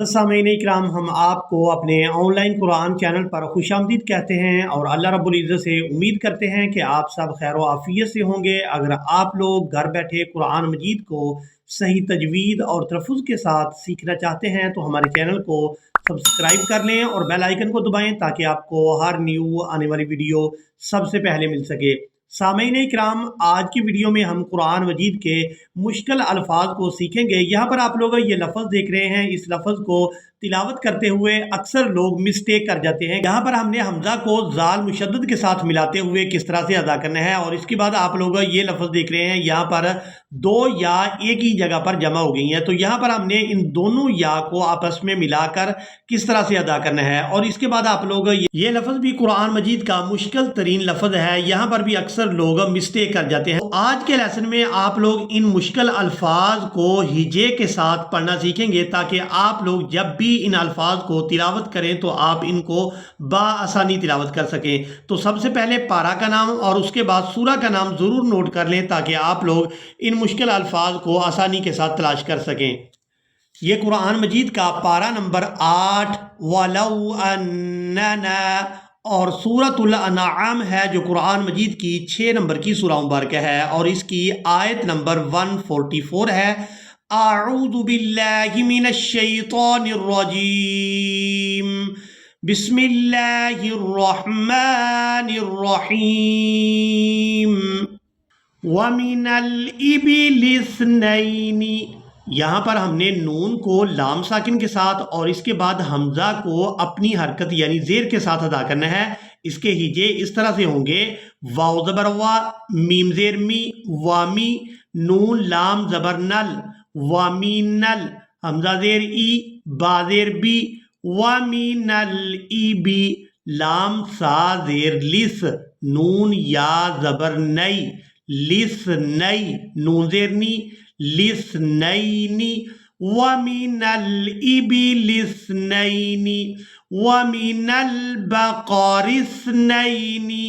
सामीन इकराम, हम आपको अपने ऑनलाइन कुरान चैनल पर खुशामदीद कहते हैं और अल्लाह रब्बुल इज़्ज़त से उम्मीद करते हैं कि आप सब खैर व आफियत से होंगे। अगर आप लोग घर बैठे कुरान मजीद को सही तजवीद और तलफ़ुज़ के साथ सीखना चाहते हैं तो हमारे चैनल को सब्सक्राइब कर लें और बेल आइकन को दबाएं ताकि आपको हर न्यू आने वाली वीडियो सबसे पहले मिल सके। सामीन इकराम, आज की वीडियो में हम कुरान मजीद के मुश्किल अल्फाज को सीखेंगे। यहाँ पर आप लोग ये लफ्ज़ देख रहे हैं, इस लफ्ज़ को तिलावत करते हुए अक्सर लोग मिस्टेक कर जाते हैं। यहाँ पर हमने हमज़ा को ज़ाल मुशद्दद के साथ मिलाते हुए किस तरह से अदा करना है, और इसके बाद आप लोग ये लफ्ज़ देख रहे हैं, यहाँ पर दो या एक ही जगह पर जमा हो गई हैं। तो यहाँ पर हमने इन दोनों या को आपस में मिलाकर किस तरह से अदा करना है। और इसके बाद आप लोग ये लफ्ज़ भी कुरान मजीद का मुश्किल तरीन लफ्ज़ है, यहाँ पर भी अक्सर लोग मिस्टेक कर जाते हैं। तो आज के लेसन में आप लोग इन मुश्किल अल्फाज को हिजे के साथ पढ़ना सीखेंगे ताकि आप लोग जब भी इन अल्फाज को तिलावत करें तो आप इनको बाआसानी तिलावत कर सकें। तो सबसे पहले पारा का नाम और उसके बाद सूरा का नाम ज़रूर नोट कर लें ताकि आप लोग इन मुश्किल अल्फाज को आसानी के साथ तलाश कर सकें। ये कुरान मजीद का पारा नंबर 8 वलौ अन्नना और सूरतुल अनआम है, जो कुरान मजीद की 6 नंबर की सूरा मुबारक है और इसकी आयत नंबर 144 है। आऊज़ु बिल्लाहि मिनश शैतानिर रजीम, बिस्मिल्लाहिर रहमानिर रहीम, व मिनल इबिलि इस्नैनी। यहाँ पर हमने नून को लाम साकिन के साथ और इसके बाद हमजा को अपनी हरकत यानी जेर के साथ अदा करना है। इसके हिजे इस तरह से होंगे, वाव ज़बर वा, मीम जेर मी, वामी, नून लाम ज़बर नल, वामीनल, हमजा जेर ई, बा जेर बी, वामीनल ई बी, लाम सा जेर लिस, नून या ज़बर नई, लिस नई, नून जेर नी, लिस नईनी, वमिनल इबिलिस नईनी, वमिनल बकरिस नईनी,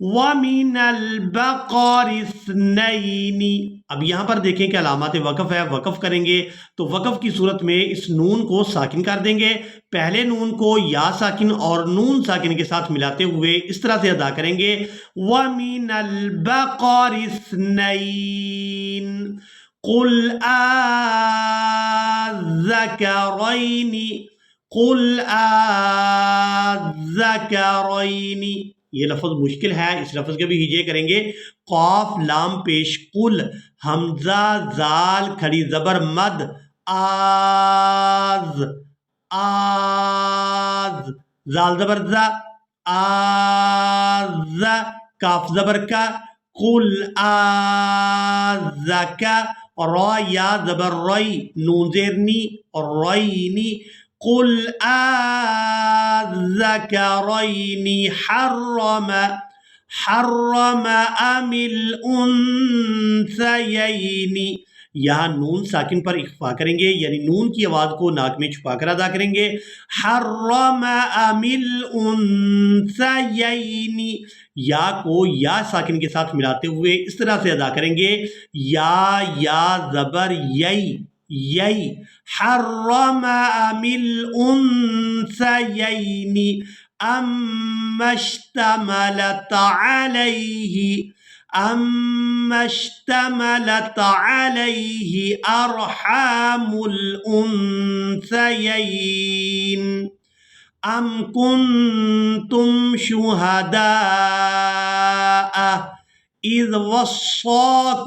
वमिनल बकरिस नईनी। अब यहाँ पर देखें कि अलामत वक़फ़ है, वक़फ़ करेंगे तो वक़फ़ की सूरत में इस नून को साकिन कर देंगे। पहले नून को या साकिन और नून साकिन के साथ मिलाते हुए इस तरह से अदा करेंगे, वमिनल बकरिस नईन, कुल आज़करैनी, कुल आज़करैनी। ये लफ्ज़ मुश्किल है, इस लफ्ज़ के भी हिजे करेंगे। क़ाफ लाम पेश कुल, हमज़ा ज़ाल खड़ी ज़बर मद, आज़, आज़, ज़ाल ज़बर ज़ा, आज़, काफ ज़बर का, कुल आज़का, रा या ज़बर रई, नून ज़ेर नी और रईनी, कुल आज़करैनी हर्रम, हर्रम अमिल उन्सयैनी। यहाँ नून साकिन पर इख्फा करेंगे यानी नून की आवाज़ को नाक में छुपा कर अदा करेंगे। हर्रम अमिल उन्सयैनी, या को या साकिन के साथ मिलाते हुए इस तरह से अदा करेंगे, या ज़बर यई, यई, हर्रम अमिल उन्सयैनी, अम्मश्तमलत अलैहि, अम्मश्तमलत अलैहि अरहामुल उन्सयैन, अम कुन्तुम शुहदाअ इज़ वस्साकुमुल्लाहु।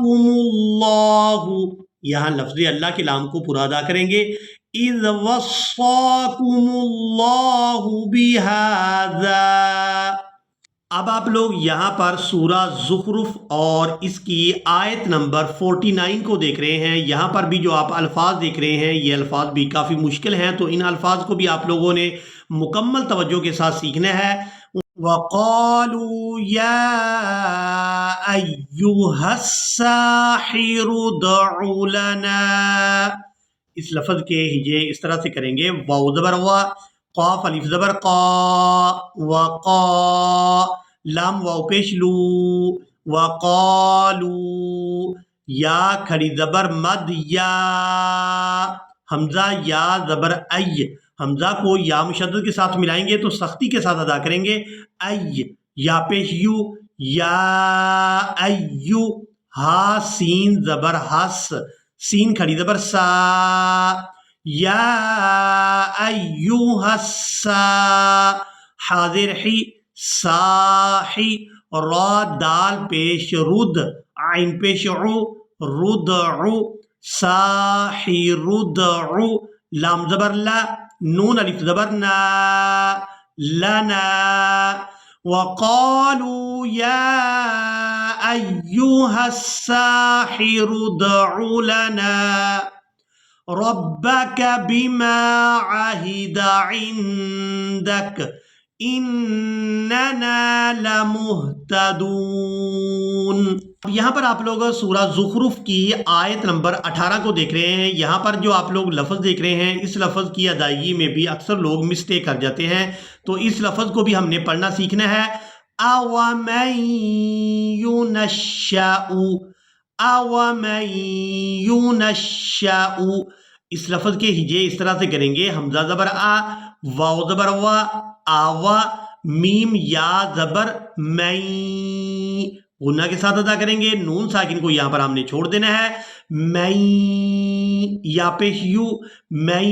यहाँ लफ्ज़ अल्लाह के लाम को पूरा अदा करेंगे, इज़ वस्साकुमुल्लाहु बिहाज़ा। अब आप लोग यहाँ पर सूरा ज़ुखरुफ और इसकी आयत नंबर 49 को देख रहे हैं। यहाँ पर भी जो आप अल्फाज देख रहे हैं ये अल्फाज भी काफ़ी मुश्किल हैं, तो इन अल्फाज को भी आप लोगों ने मुकम्मल तवज्जो के साथ सीखना है। वक़ालू या अय्युहस्साहिरु उदउ लना। इस लफ्ज़ के हिजे इस तरह से करेंगे, वाव ज़बर वा, क़ाफ अलिफ ज़बर क़ा, वक़ा, लाम वाव पेश लू, वक़ालू, या खड़ी ज़बर मद या, حمزہ یا زبر ای، حمزہ کو یا مشدد کے ساتھ ملائیں گے تو سختی کے ساتھ ادا کریں گے، ای، یا پیش یو، یا ایو، ہا سین زبر ہس، سین کھڑی زبر سا، یا ایوہ السا، حاضر حی، ساحی، را دال پیش رد، عین پیش عو، ردعو، ساحی ردعو، لام زبر لا، نون الف زبر نا، لنا، وقالوا يا أيها الساحر ادع لنا ربك بما عهد عندك اننا لمهتدون۔ یہاں پر آپ لوگ سورہ زخرف کی آیت نمبر 18 کو دیکھ رہے ہیں۔ یہاں پر جو آپ لوگ لفظ دیکھ رہے ہیں، اس لفظ کی ادائیگی میں بھی اکثر لوگ مسٹیک کر جاتے ہیں، تو اس لفظ کو بھی ہم نے پڑھنا سیکھنا ہے۔ أَوَمَن يُنَشَّأُ، أَوَمَن يُنَشَّأُ، اس لفظ کے ہجے اس طرح سے کریں گے، حمزہ زبر آ، واو زبر وا، آوا، میم یا زبر میں، غنہ کے ساتھ ادا کریں گے، نون ساکن کو یہاں پر ہم نے چھوڑ دینا ہے، میں، یا پیش یو، میں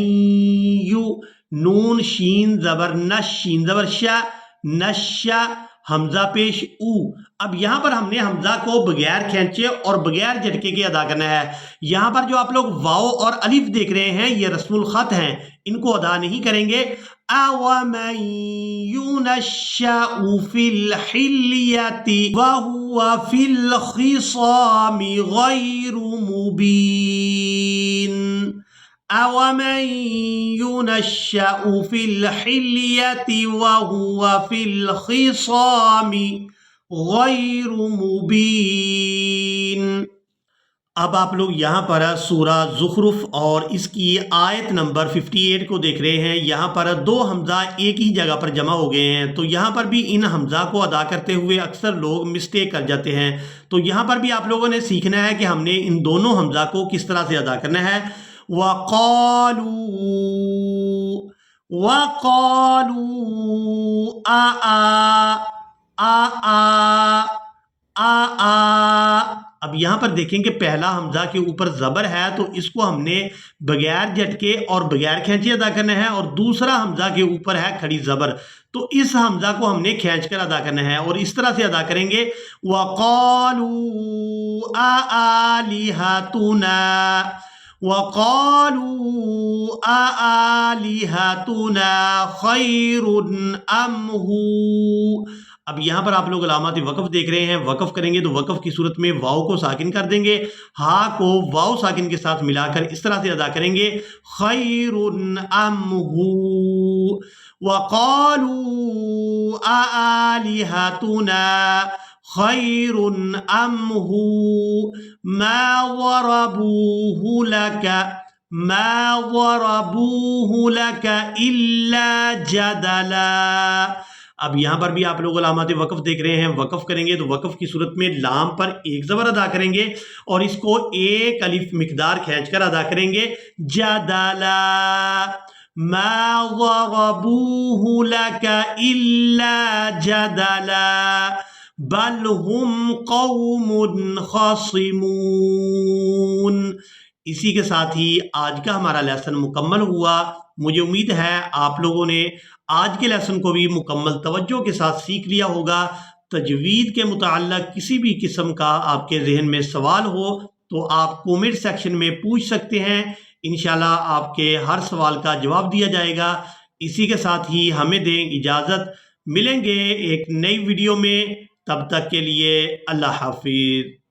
یو، نون شین زبر نش، شین زبر شا، نشا، حمزہ پیش او۔ اب یہاں پر ہم نے حمزہ کو بغیر کھینچے اور بغیر جھٹکے کے ادا کرنا ہے۔ یہاں پر جو آپ لوگ واو اور الف دیکھ رہے ہیں، یہ رسم الخط ہیں، ان کو ادا نہیں کریں گے۔ أَوَمَن يُنَشَّأُ فِي الْحِلْيَةِ وَهُوَ فِي الْخِصَامِ غَيْرُ مُبِينٍ، أَوَمَن يُنَشَّأُ فِي الْحِلْيَةِ وَهُوَ فِي الْخِصَامِ غَيْرُ مُبِينٍ۔ اب آپ لوگ یہاں پر سورہ زخرف اور اس کی آیت نمبر 58 کو دیکھ رہے ہیں۔ یہاں پر دو حمزہ ایک ہی جگہ پر جمع ہو گئے ہیں، تو یہاں پر بھی ان حمزہ کو ادا کرتے ہوئے اکثر لوگ مسٹیک کر جاتے ہیں، تو یہاں پر بھی آپ لوگوں نے سیکھنا ہے کہ ہم نے ان دونوں حمزہ کو کس طرح سے ادا کرنا ہے۔ وَقَالُوا، وَقَالُوا اب یہاں پر دیکھیں کہ پہلا حمزہ کے اوپر زبر ہے، تو اس کو ہم نے بغیر جھٹکے اور بغیر کھینچے ادا کرنا ہے، اور دوسرا حمزہ کے اوپر ہے کھڑی زبر، تو اس حمزہ کو ہم نے کھینچ کر ادا کرنا ہے، اور اس طرح سے ادا کریں گے۔ وَقَالُوا أَآلِهَتُنَا، وَقَالُوا أَآلِهَتُنَا خَيْرٌ أَمْ هُوَ۔ اب یہاں پر آپ لوگ علامات وقف دیکھ رہے ہیں، وقف کریں گے تو وقف کی صورت میں واؤ کو ساکن کر دیں گے، ہا کو واؤ ساکن کے ساتھ ملا کر اس طرح سے ادا کریں گے، خیر ام ہو۔ وقالوا آلہتنا خیر ام ہو ما ضربوه لك، ما ضربوه لك الا جدلا۔ اب یہاں پر بھی آپ لوگ علامات وقف دیکھ رہے ہیں، وقف کریں گے تو وقف کی صورت میں لام پر ایک زبر ادا کریں گے اور اس کو ایک الف مقدار کھینچ کر ادا کریں گے، جدلا، ما ضربوه لك الا جدلا بل هم قوم خصمون۔ اسی کے ساتھ ہی آج کا ہمارا لیسن مکمل ہوا۔ مجھے امید ہے آپ لوگوں نے آج کے لیسن کو بھی مکمل توجہ کے ساتھ سیکھ لیا ہوگا۔ تجوید کے متعلق کسی بھی قسم کا آپ کے ذہن میں سوال ہو تو آپ کومنٹ سیکشن میں پوچھ سکتے ہیں، انشاءاللہ آپ کے ہر سوال کا جواب دیا جائے گا۔ اسی کے ساتھ ہی ہمیں دیں اجازت، ملیں گے ایک نئی ویڈیو میں، تب تک کے لیے اللہ حافظ۔